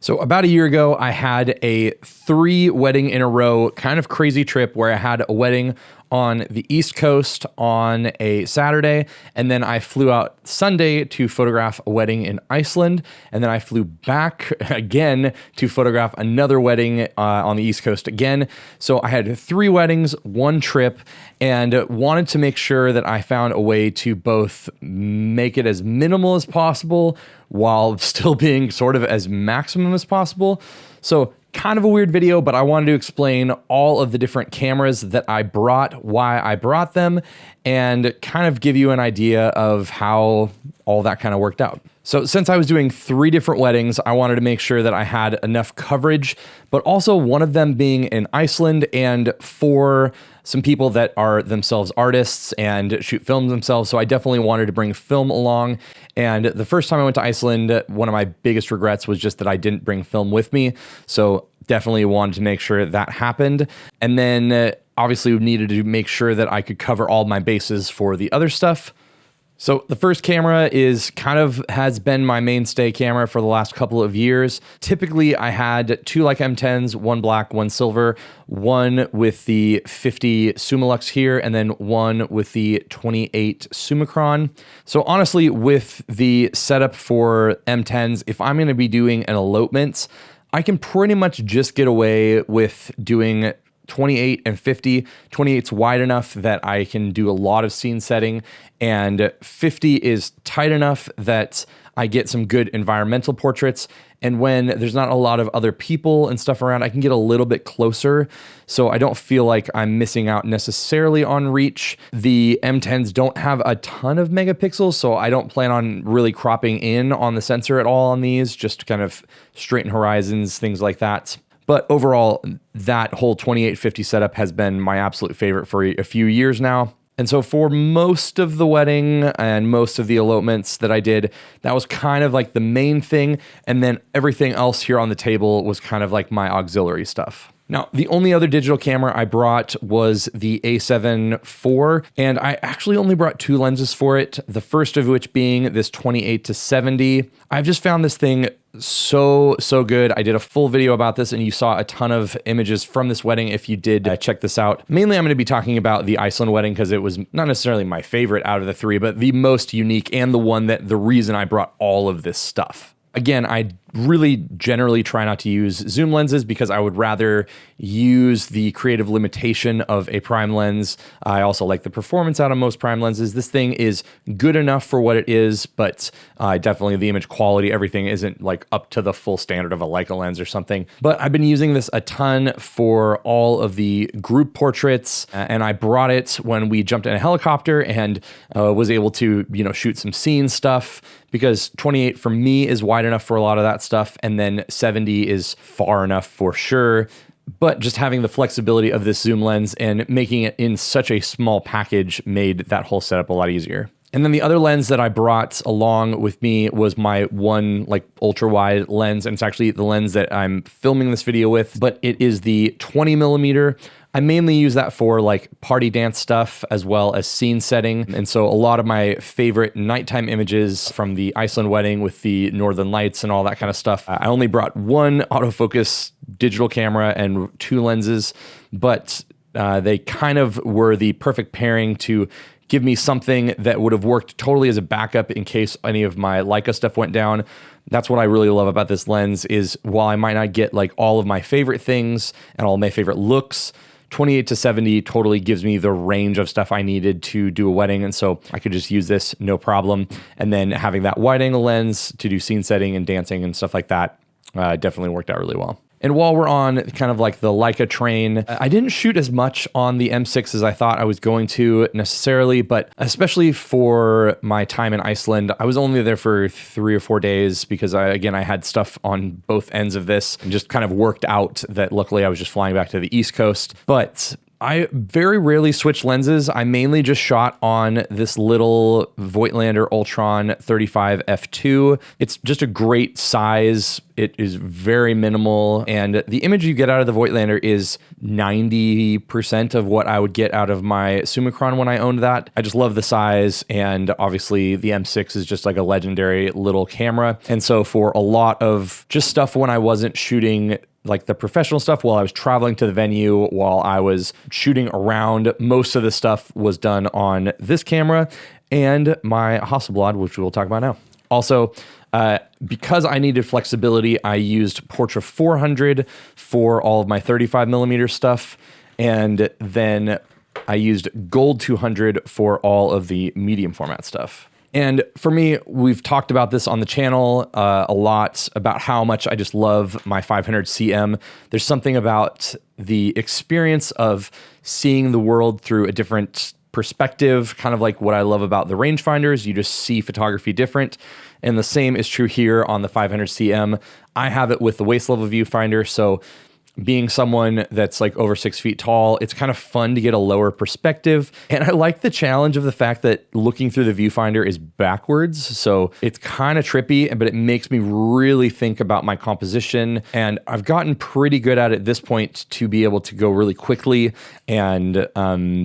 So about a year ago, I had a 3 wedding in a row kind of crazy trip where I had a wedding on the East Coast on a Saturday, and then I flew out Sunday to photograph a wedding in Iceland, and then I flew back again to photograph another wedding on the East Coast again. So I had 3 weddings, 1 trip, and wanted to make sure that I found a way to both make it as minimal as possible while still being sort of as maximum as possible. So kind of a weird video, but I wanted to explain all of the different cameras that I brought, why I brought them, and kind of give you an idea of how all that kind of worked out. So since I was doing 3 different weddings, I wanted to make sure that I had enough coverage, but also one of them being in Iceland, and for some people that are themselves artists and shoot films themselves. So I definitely wanted to bring film along. And the first time I went to Iceland, one of my biggest regrets was just that I didn't bring film with me. So definitely wanted to make sure that happened. And then obviously we needed to make sure that I could cover all my bases for the other stuff. So the first camera has been my mainstay camera for the last couple of years. Typically I had 2 Leica M10s, 1 black, 1 silver, 1 with the 50 Summilux here, and then 1 with the 28 Summicron. So honestly, with the setup for M10s, if I'm gonna be doing an elopement, I can pretty much just get away with doing 28 and 50. 28's wide enough that I can do a lot of scene setting, and 50 is tight enough that I get some good environmental portraits. And when there's not a lot of other people and stuff around, I can get a little bit closer, so I don't feel like I'm missing out necessarily on reach. The M10s don't have a ton of megapixels, so I don't plan on really cropping in on the sensor at all on these, just to kind of straighten horizons, things like that. But overall, that whole 28-50 setup has been my absolute favorite for a few years now. And so for most of the wedding and most of the elopements that I did, that was kind of like the main thing. And then everything else here on the table was kind of like my auxiliary stuff. Now, the only other digital camera I brought was the A7 IV, and I actually only brought 2 lenses for it, the first of which being this 28-70. I've just found this thing so good. I did a full video about this, and you saw a ton of images from this wedding if you did check this out. Mainly, I'm going to be talking about the Iceland wedding because it was not necessarily my favorite out of the 3, but the most unique and the reason I brought all of this stuff. Again, I really generally try not to use zoom lenses because I would rather use the creative limitation of a prime lens. I also like the performance out of most prime lenses. This thing is good enough for what it is, but definitely the image quality, everything isn't like up to the full standard of a Leica lens or something. But I've been using this a ton for all of the group portraits, and I brought it when we jumped in a helicopter and was able to, shoot some scene stuff, because 28 for me is wide enough for a lot of that stuff, and then 70 is far enough for sure. But just having the flexibility of this zoom lens and making it in such a small package made that whole setup a lot easier. And then the other lens that I brought along with me was my one ultra wide lens, and it's actually the lens that I'm filming this video with, but it is the 20mm. I mainly use that for party dance stuff as well as scene setting. And so a lot of my favorite nighttime images from the Iceland wedding with the northern lights and all that kind of stuff, I only brought 1 autofocus digital camera and 2 lenses, but they kind of were the perfect pairing to give me something that would have worked totally as a backup in case any of my Leica stuff went down. That's what I really love about this lens is while I might not get all of my favorite things and all of my favorite looks, 28-70 totally gives me the range of stuff I needed to do a wedding, and so I could just use this no problem. And then having that wide angle lens to do scene setting and dancing and stuff like that definitely worked out really well. And while we're on kind of the Leica train, I didn't shoot as much on the M6 as I thought I was going to necessarily, but especially for my time in Iceland, I was only there for 3 or 4 days because I had stuff on both ends of this and just kind of worked out that luckily I was just flying back to the East Coast. But I very rarely switch lenses. I mainly just shot on this little Voigtlander Ultron 35 f2. It's just a great size. It is very minimal, and the image you get out of the Voigtlander is 90% of what I would get out of my Summicron when I owned that. I just love the size, and obviously the M6 is just like a legendary little camera. And so for a lot of just stuff when I wasn't shooting like the professional stuff, while I was traveling to the venue, while I was shooting around, most of the stuff was done on this camera and my Hasselblad, which we'll talk about now. Also, because I needed flexibility, I used Portra 400 for all of my 35mm stuff, and then I used Gold 200 for all of the medium format stuff. And for me, we've talked about this on the channel a lot, about how much I just love my 500 CM. There's something about the experience of seeing the world through a different perspective, kind of like what I love about the rangefinders. You just see photography different. And the same is true here on the 500 CM. I have it with the waist level viewfinder, so being someone that's like over 6 feet tall, it's kind of fun to get a lower perspective. And I like the challenge of the fact that looking through the viewfinder is backwards. So it's kind of trippy, but it makes me really think about my composition. And I've gotten pretty good at it at this point to be able to go really quickly and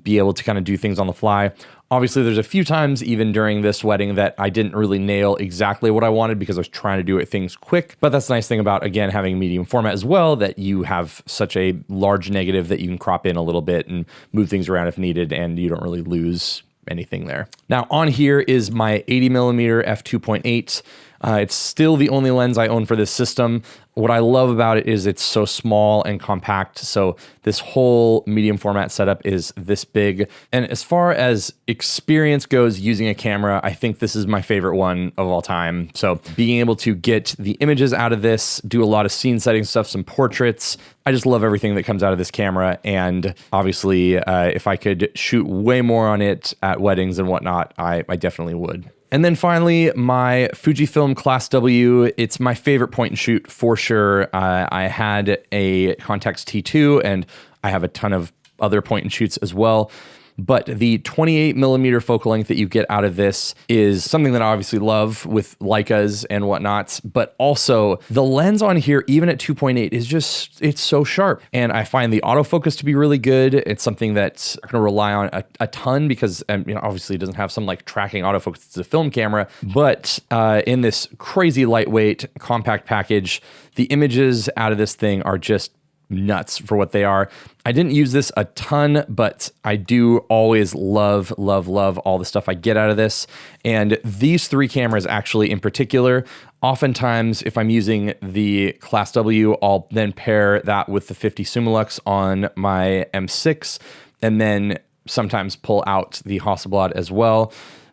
be able to kind of do things on the fly. Obviously, there's a few times even during this wedding that I didn't really nail exactly what I wanted because I was trying to do things quick. But that's the nice thing about, again, having medium format as well, that you have such a large negative that you can crop in a little bit and move things around if needed, and you don't really lose anything there. Now on here is my 80mm f2.8. It's still the only lens I own for this system. What I love about it is it's so small and compact. So this whole medium format setup is this big. And as far as experience goes using a camera, I think this is my favorite one of all time. So being able to get the images out of this, do a lot of scene setting stuff, some portraits. I just love everything that comes out of this camera. And obviously, if I could shoot way more on it at weddings and whatnot, I definitely would. And then finally, my Fujifilm Class W. It's my favorite point and shoot for sure. I had a Contax T2, and I have a ton of other point and shoots as well. But the 28mm focal length that you get out of this is something that I obviously love with Leicas and whatnot, but also the lens on here, even at 2.8, is just, it's so sharp. And I find the autofocus to be really good. It's something that I'm gonna rely on a ton because, obviously it doesn't have some like tracking autofocus. It's a film camera, but in this crazy lightweight compact package, the images out of this thing are just nuts for what they are. I didn't use this a ton, but I do always love all the stuff I get out of this. And these three cameras actually in particular, oftentimes if I'm using the Class W, I'll then pair that with the 50 Summilux on my M6, and then sometimes pull out the Hasselblad as well.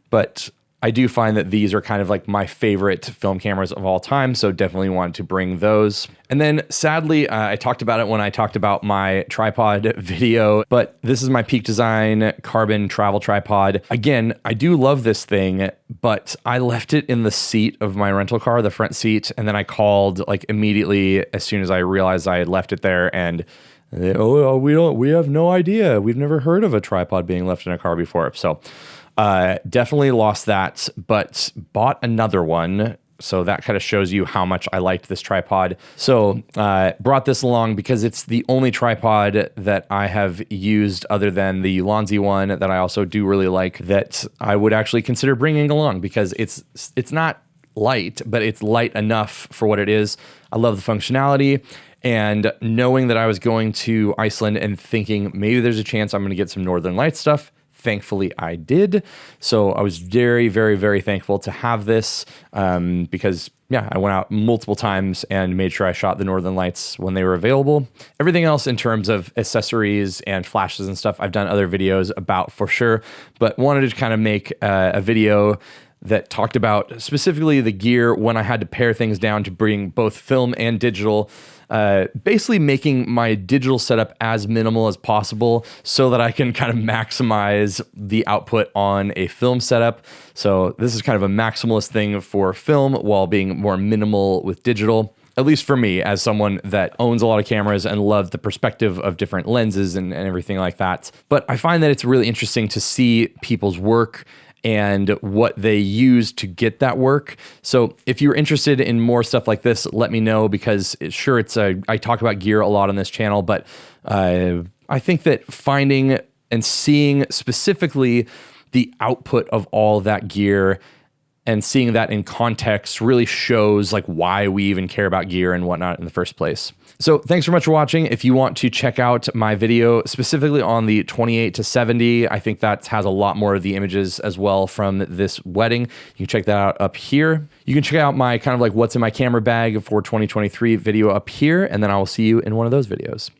But I do find that these are kind of like my favorite film cameras of all time, so definitely wanted to bring those. And then sadly, I talked about it when I talked about my tripod video, but this is my Peak Design carbon travel tripod. Again, I do love this thing, but I left it in the seat of my rental car, the front seat, and then I called like immediately as soon as I realized I had left it there, and we have no idea. We've never heard of a tripod being left in a car before. So definitely lost that, but bought another one. So that kind of shows you how much I liked this tripod. So brought this along because it's the only tripod that I have used other than the Ulanzi one that I also do really like, that I would actually consider bringing along because it's not light, but it's light enough for what it is. I love the functionality. And knowing that I was going to Iceland and thinking maybe there's a chance I'm going to get some Northern Lights stuff, thankfully I did. So I was very, very, very thankful to have this because yeah, I went out multiple times and made sure I shot the Northern Lights when they were available. Everything else in terms of accessories and flashes and stuff, I've done other videos about for sure, but wanted to kind of make a video that talked about specifically the gear when I had to pare things down to bring both film and digital, basically making my digital setup as minimal as possible so that I can kind of maximize the output on a film setup. So this is kind of a maximalist thing for film while being more minimal with digital. At least for me, as someone that owns a lot of cameras and loves the perspective of different lenses and everything like that. But I find that it's really interesting to see people's work and what they use to get that work. So if you're interested in more stuff like this, let me know, because sure, I talk about gear a lot on this channel, but I think that finding and seeing specifically the output of all that gear and seeing that in context really shows like why we even care about gear and whatnot in the first place. So thanks so much for watching. If you want to check out my video specifically on the 28 to 70, I think that has a lot more of the images as well from this wedding. You can check that out up here. You can check out my kind of like what's in my camera bag for 2023 video up here, and then I will see you in one of those videos.